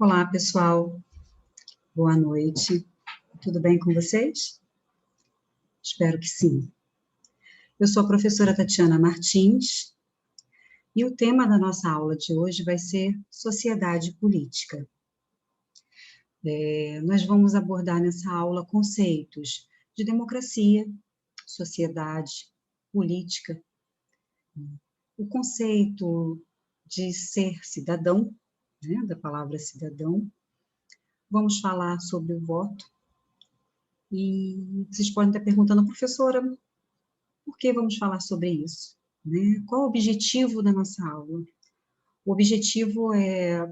Olá, pessoal. Boa noite. Tudo bem com vocês? Espero que sim. Eu sou a professora Tatiana Martins e o tema da nossa aula de hoje vai ser sociedade política. Nós vamos abordar nessa aula conceitos de democracia, sociedade, política, o conceito de ser cidadão, né, da palavra cidadão. Vamos falar sobre o voto. E vocês podem estar perguntando, professora, por que vamos falar sobre isso? Né? Qual o objetivo da nossa aula? O objetivo é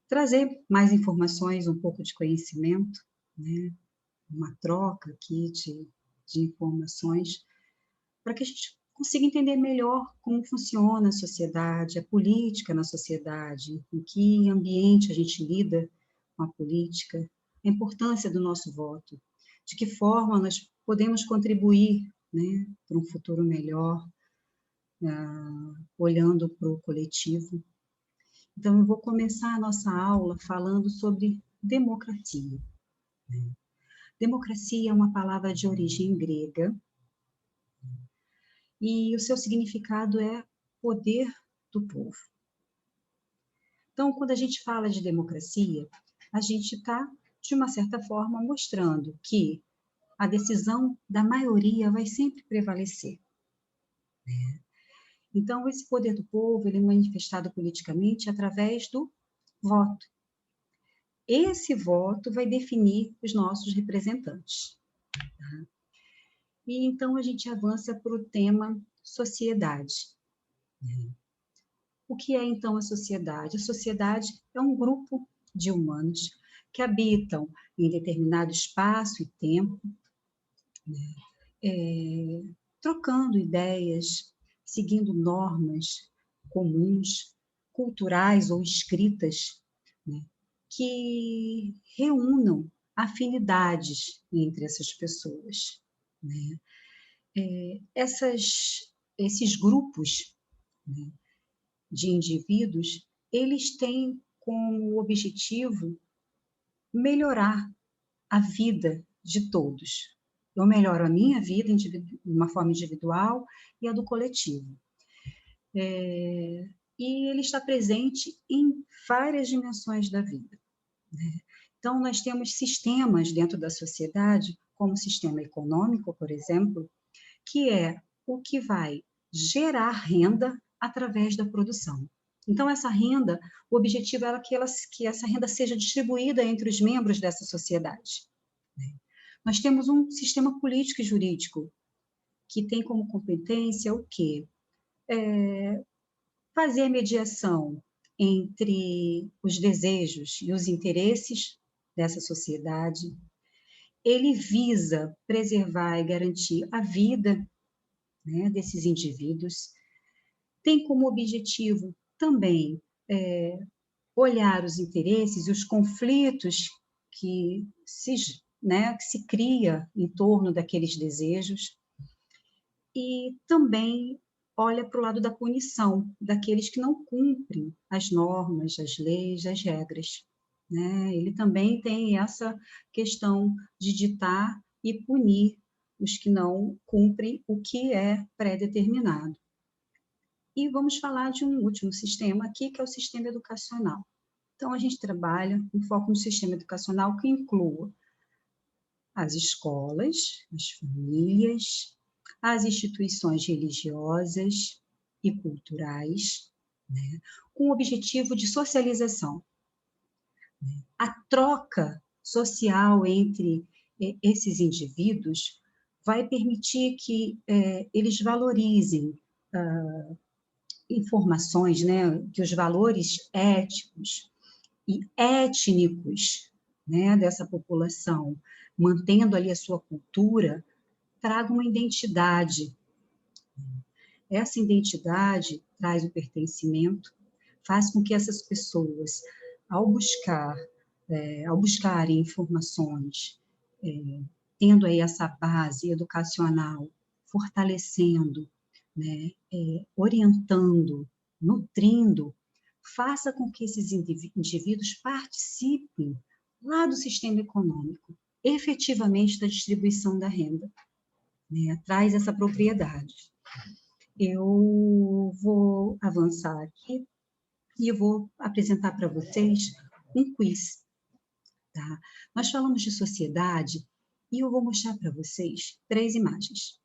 trazer mais informações, um pouco de conhecimento, né? Uma troca aqui de informações, para que a gente consiga entender melhor como funciona a sociedade, a política na sociedade, em que ambiente a gente lida com a política, a importância do nosso voto, de que forma nós podemos contribuir, né, para um futuro melhor, olhando para o coletivo. Então, eu vou começar a nossa aula falando sobre democracia. Democracia é uma palavra de origem grega e o seu significado é poder do povo. Então, quando a gente fala de democracia, a gente está, de uma certa forma, mostrando que a decisão da maioria vai sempre prevalecer. Então, esse poder do povo ele é manifestado politicamente através do voto. Esse voto vai definir os nossos representantes. Tá? E então a gente avança para o tema sociedade. O que é então a sociedade? A sociedade é um grupo de humanos que habitam em determinado espaço e tempo, trocando ideias, seguindo normas comuns, culturais ou escritas, né, que reúnam afinidades entre essas pessoas. Né? Esses grupos, né, de indivíduos, eles têm como objetivo melhorar a vida de todos. Eu melhoro a minha vida de uma forma individual e a do coletivo. E ele está presente em várias dimensões da vida. Né? Então, nós temos sistemas dentro da sociedade, como o sistema econômico, por exemplo, que é o que vai gerar renda através da produção. Então, essa renda, o objetivo é que essa renda seja distribuída entre os membros dessa sociedade. Nós temos um sistema político e jurídico que tem como competência o quê? Fazer mediação entre os desejos e os interesses dessa sociedade. Ele visa preservar e garantir a vida, né, desses indivíduos. Tem como objetivo também olhar os interesses e os conflitos que se cria em torno daqueles desejos, e também olha para o lado da punição daqueles que não cumprem as normas, as leis, as regras. Né? Ele também tem essa questão de ditar e punir os que não cumprem o que é pré-determinado. E vamos falar de um último sistema aqui, que é o sistema educacional. Então, a gente trabalha com foco no sistema educacional que inclua as escolas, as famílias, as instituições religiosas e culturais, né, com o objetivo de socialização. A troca social entre esses indivíduos vai permitir que eles valorizem informações, né, que os valores éticos e étnicos, né, dessa população, mantendo ali a sua cultura, traga uma identidade. Essa identidade traz o pertencimento, faz com que essas pessoas, ao buscarem informações, tendo aí essa base educacional, fortalecendo, né, orientando, nutrindo, faça com que esses indivíduos participem lá do sistema econômico, efetivamente da distribuição da renda, né? Traz essa propriedade. Eu vou avançar aqui e eu vou apresentar para vocês um quiz, tá? Nós falamos de sociedade e eu vou mostrar para vocês 3 imagens.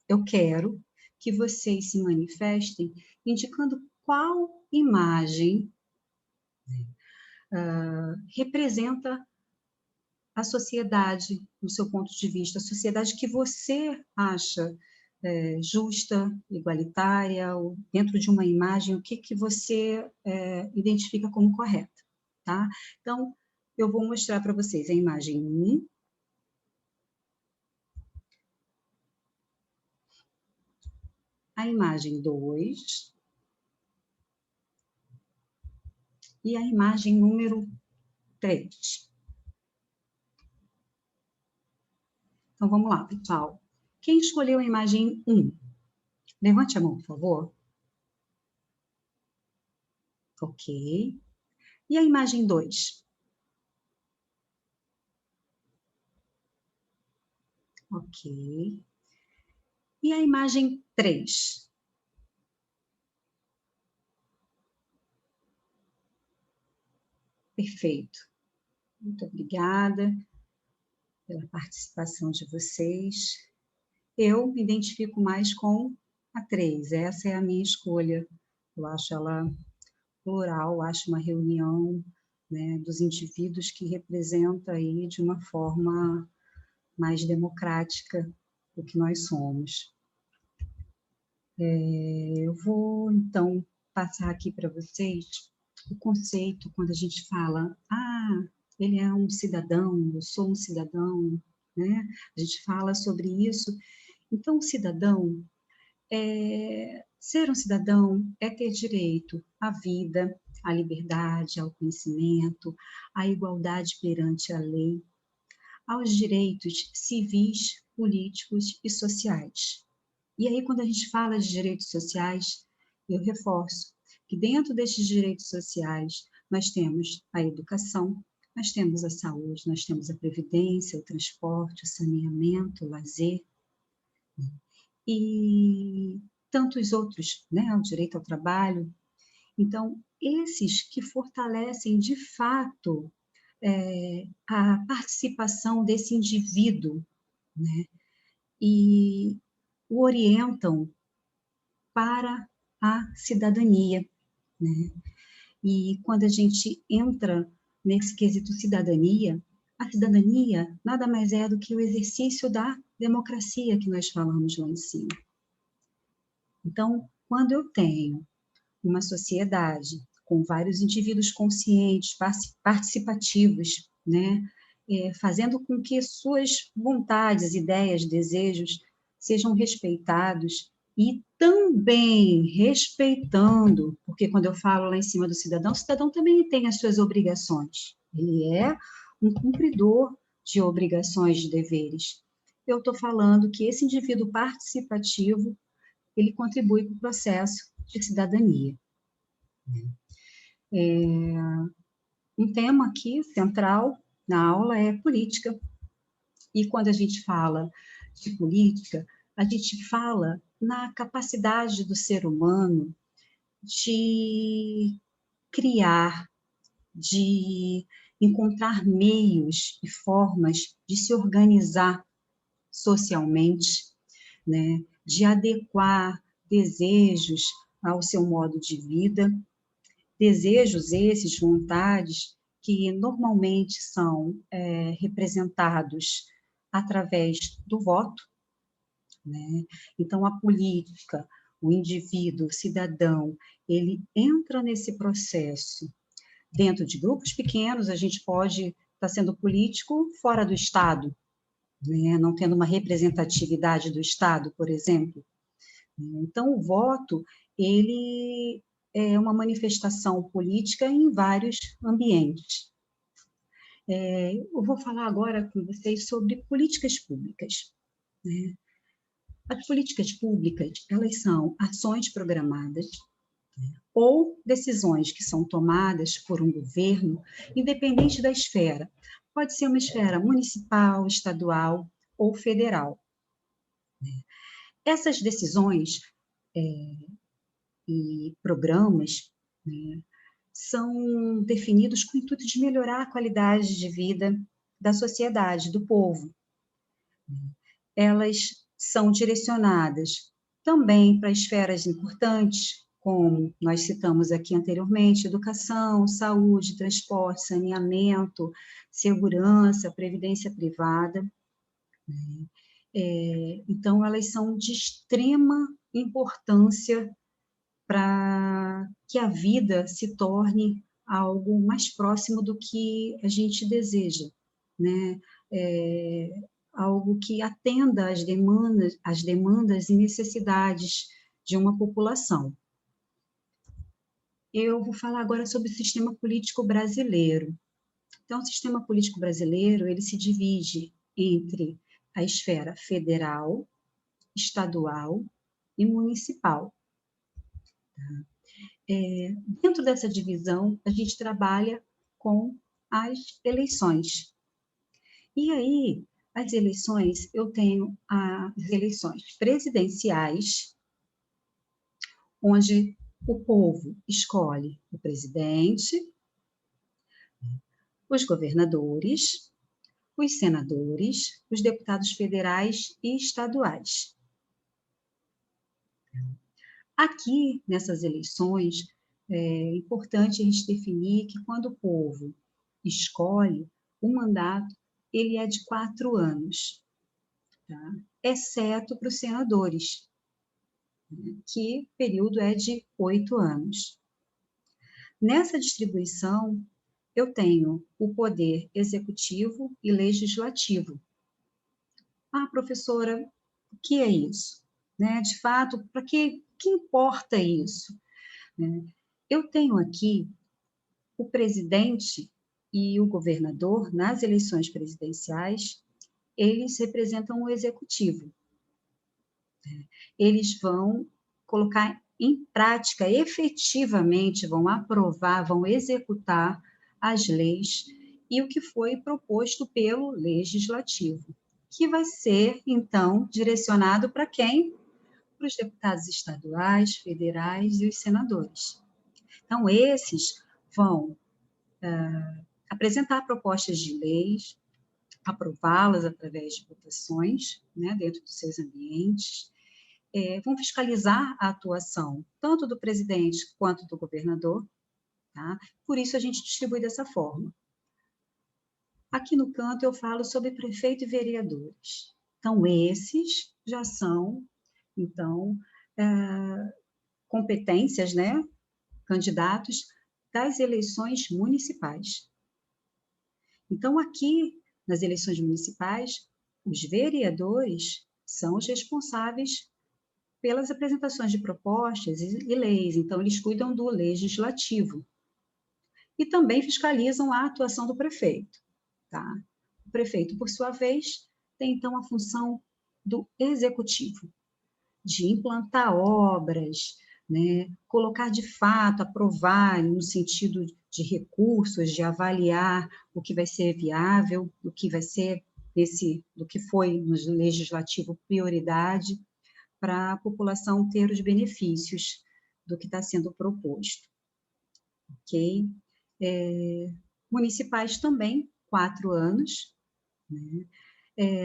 Eu quero que vocês se manifestem indicando qual imagem representa a sociedade, do seu ponto de vista, a sociedade que você acha justa, igualitária, ou dentro de uma imagem, o que você identifica como correto, tá? Então, eu vou mostrar para vocês a imagem 1, a imagem 2 e a imagem número 3. Então, vamos lá, pessoal. Quem escolheu a imagem 1? Levante a mão, por favor. Ok. E a imagem 2? Ok. E a imagem 3? Perfeito. Muito obrigada pela participação de vocês. Eu me identifico mais com a 3, essa é a minha escolha. Eu acho ela plural, acho uma reunião, né, dos indivíduos que representa aí de uma forma mais democrática o que nós somos. Eu vou, então, passar aqui para vocês o conceito, quando a gente fala, ele é um cidadão, eu sou um cidadão, né? A gente fala sobre isso. Então, o cidadão, ser um cidadão é ter direito à vida, à liberdade, ao conhecimento, à igualdade perante a lei, aos direitos civis, políticos e sociais. E aí, quando a gente fala de direitos sociais, eu reforço que dentro destes direitos sociais, nós temos a educação, nós temos a saúde, nós temos a previdência, o transporte, o saneamento, o lazer, e tantos outros, né? O direito ao trabalho. Então, esses que fortalecem, de fato, a participação desse indivíduo, né? E o orientam para a cidadania, né? E quando a gente entra nesse quesito cidadania, a cidadania nada mais é do que o exercício da democracia que nós falamos lá em cima. Então, quando eu tenho uma sociedade com vários indivíduos conscientes, participativos, né, fazendo com que suas vontades, ideias, desejos sejam respeitados e também respeitando, porque quando eu falo lá em cima do cidadão, o cidadão também tem as suas obrigações, ele é um cumpridor de obrigações, de deveres. Eu estou falando que esse indivíduo participativo, ele contribui para o processo de cidadania. Um tema aqui central na aula é política. E quando a gente fala de política, a gente fala na capacidade do ser humano de criar, de encontrar meios e formas de se organizar socialmente, né? De adequar desejos ao seu modo de vida, desejos esses, vontades, que normalmente são representados através do voto, né? Então, a política, o indivíduo, o cidadão, ele entra nesse processo. Dentro de grupos pequenos, a gente pode estar sendo político fora do Estado, né? Não tendo uma representatividade do Estado, por exemplo. Então, o voto, ele é uma manifestação política em vários ambientes. Eu vou falar agora com vocês sobre políticas públicas, né? As políticas públicas, elas são ações programadas, né, ou decisões que são tomadas por um governo, independente da esfera. Pode ser uma esfera municipal, estadual ou federal. Essas decisões e programas, né, são definidos com o intuito de melhorar a qualidade de vida da sociedade, do povo. Elas são direcionadas também para esferas importantes, como nós citamos aqui anteriormente, educação, saúde, transporte, saneamento, segurança, previdência privada. Então, elas são de extrema importância para que a vida se torne algo mais próximo do que a gente deseja, né? Algo que atenda às demandas e necessidades de uma população. Eu vou falar agora sobre o sistema político brasileiro. Então, o sistema político brasileiro, ele se divide entre a esfera federal, estadual e municipal. Dentro dessa divisão, a gente trabalha com as eleições. E aí, as eleições, eu tenho as eleições presidenciais, onde o povo escolhe o presidente, os governadores, os senadores, os deputados federais e estaduais. Aqui, nessas eleições, é importante a gente definir que quando o povo escolhe o mandato, ele é de 4 anos, tá? Exceto para os senadores, que o período é de 8 anos. Nessa distribuição, eu tenho o poder executivo e legislativo. Ah, professora, o que é isso? Né? De fato, para que importa isso? Eu tenho aqui o presidente e o governador, nas eleições presidenciais, eles representam o executivo. Eles vão colocar em prática, efetivamente, vão aprovar, vão executar as leis e o que foi proposto pelo legislativo, que vai ser, então, direcionado para quem? Para os deputados estaduais, federais e os senadores. Então, esses vão apresentar propostas de leis, aprová-las através de votações, né, dentro dos seus ambientes, vão fiscalizar a atuação tanto do presidente quanto do governador, tá? Por isso a gente distribui dessa forma. Aqui no canto eu falo sobre prefeito e vereadores. Então, esses já são, então, competências, né, candidatos das eleições municipais. Então, aqui, nas eleições municipais, os vereadores são os responsáveis pelas apresentações de propostas e leis, então eles cuidam do legislativo. E também fiscalizam a atuação do prefeito, tá? O prefeito, por sua vez, tem então a função do executivo, de implantar obras, né, colocar de fato, aprovar no sentido de recursos, de avaliar o que vai ser viável, o que vai ser do que foi no legislativo prioridade, para a população ter os benefícios do que está sendo proposto. Ok? Municipais também, 4 anos, né?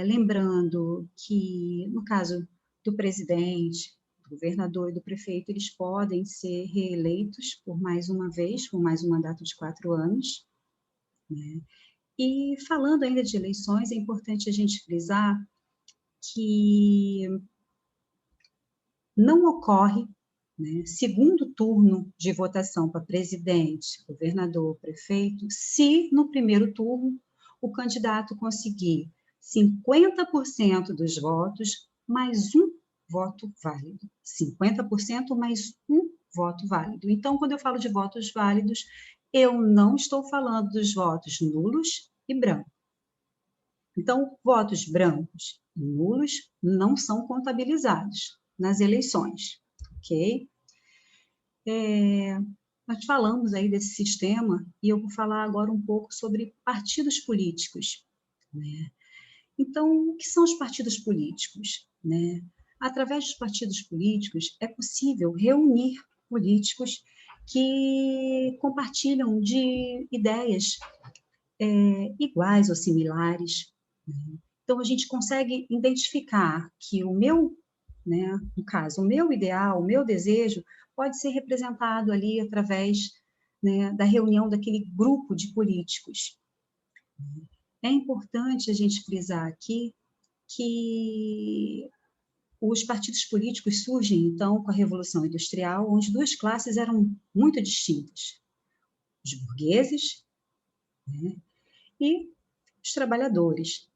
Lembrando que, no caso do presidente, do governador e do prefeito, eles podem ser reeleitos por mais uma vez, por mais um mandato de 4 anos. Né? E falando ainda de eleições, é importante a gente frisar que não ocorre, né, segundo turno de votação para presidente, governador, prefeito, se no primeiro turno o candidato conseguir 50% dos votos mais um voto válido. 50% mais um voto válido. Então, quando eu falo de votos válidos, eu não estou falando dos votos nulos e brancos. Então, votos brancos e nulos não são contabilizados nas eleições, ok? nós falamos aí desse sistema, e eu vou falar agora um pouco sobre partidos políticos, né? Então, o que são os partidos políticos, né? Através dos partidos políticos, é possível reunir políticos que compartilham de ideias iguais ou similares, né? Então, a gente consegue identificar que o meu, né, no caso, o meu ideal, o meu desejo, pode ser representado ali através, né, da reunião daquele grupo de políticos. É importante a gente frisar aqui que os partidos políticos surgem, então, com a Revolução Industrial, onde duas classes eram muito distintas: os burgueses, né, e os trabalhadores,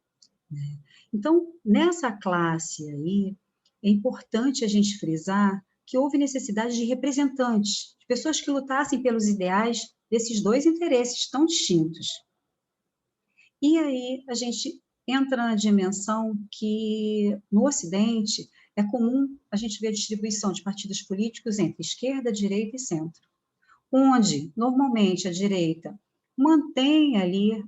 né? Então, nessa classe aí, é importante a gente frisar que houve necessidade de representantes, de pessoas que lutassem pelos ideais desses dois interesses tão distintos. E aí a gente entra na dimensão que, no Ocidente, é comum a gente ver a distribuição de partidos políticos entre esquerda, direita e centro, onde, normalmente, a direita mantém ali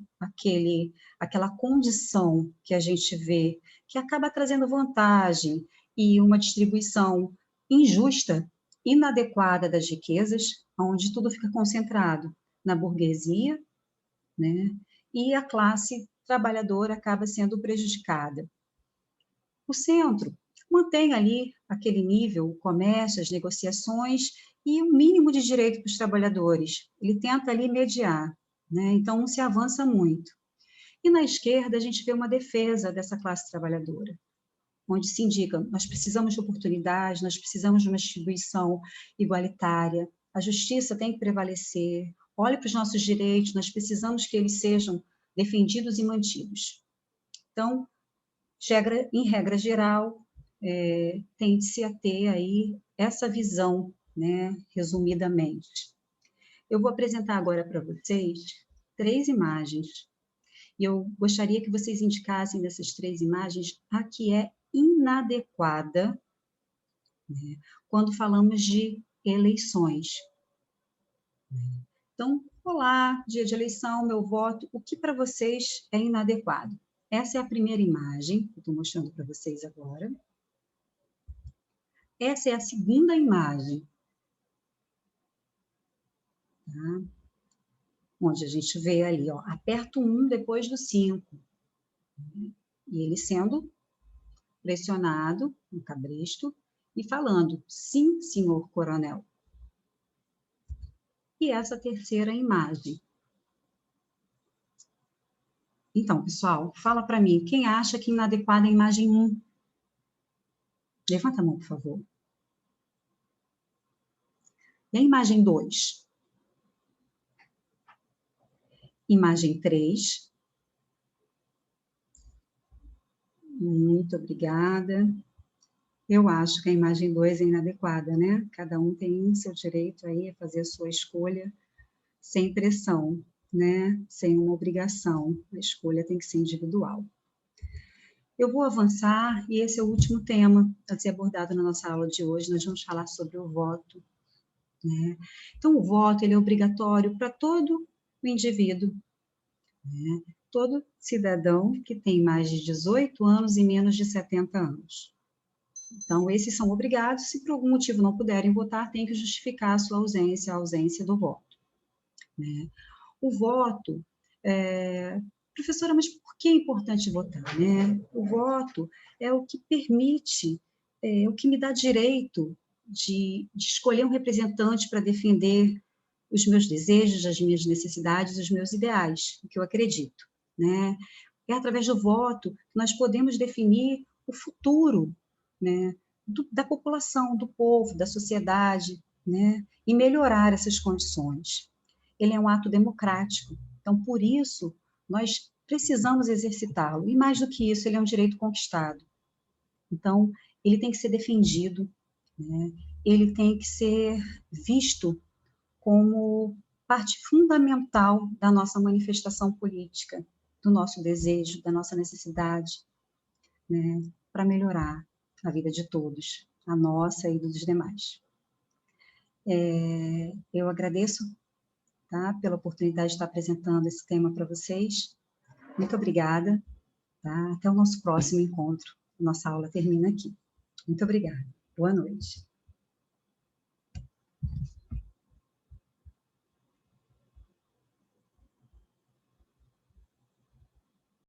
aquela condição que a gente vê, que acaba trazendo vantagem e uma distribuição injusta, inadequada das riquezas, onde tudo fica concentrado na burguesia, né? E a classe trabalhadora acaba sendo prejudicada. O centro mantém ali aquele nível, o comércio, as negociações e o mínimo de direito para os trabalhadores. Ele tenta ali mediar, né? Então não se avança muito. E na esquerda a gente vê uma defesa dessa classe trabalhadora, onde se indica: nós precisamos de oportunidades, nós precisamos de uma distribuição igualitária, a justiça tem que prevalecer, olhe para os nossos direitos, nós precisamos que eles sejam defendidos e mantidos. Então, em regra geral, tem-se a ter aí essa visão, né, resumidamente. Eu vou apresentar agora para vocês 3 imagens, e eu gostaria que vocês indicassem dessas 3 imagens a que é inadequada, né, quando falamos de eleições. Então, olá, dia de eleição, meu voto, o que para vocês é inadequado? Essa é a primeira imagem que eu estou mostrando para vocês agora. Essa é a segunda imagem, tá? Onde a gente vê ali, ó, aperta o 1 depois do 5, e ele sendo pressionado no cabresto e falando: sim, senhor coronel. E essa terceira imagem. Então, pessoal, fala para mim, quem acha que inadequada é a imagem 1? Levanta a mão, por favor. E a imagem 2? Imagem 3. Muito obrigada. Eu acho que a imagem 2 é inadequada, né? Cada um tem seu direito aí a fazer a sua escolha sem pressão, né? Sem uma obrigação. A escolha tem que ser individual. Eu vou avançar, e esse é o último tema a ser abordado na nossa aula de hoje. Nós vamos falar sobre o voto, né? Então, o voto ele é obrigatório para todo o indivíduo, né? Todo cidadão que tem mais de 18 anos e menos de 70 anos. Então, esses são obrigados, se por algum motivo não puderem votar, tem que justificar a sua ausência, a ausência do voto, né? O voto, professora, mas por que é importante votar, né? O voto é o que permite, o que me dá direito de escolher um representante para defender os meus desejos, as minhas necessidades, os meus ideais, o que eu acredito, né? É através do voto que nós podemos definir o futuro, né, da população, do povo, da sociedade, né, e melhorar essas condições. Ele é um ato democrático, então, por isso, nós precisamos exercitá-lo, e mais do que isso, ele é um direito conquistado. Então, ele tem que ser defendido, né, ele tem que ser visto como parte fundamental da nossa manifestação política, do nosso desejo, da nossa necessidade, né, para melhorar a vida de todos, a nossa e dos demais. Eu agradeço, tá, pela oportunidade de estar apresentando esse tema para vocês. Muito obrigada, tá? Até o nosso próximo encontro. Nossa aula termina aqui. Muito obrigada. Boa noite.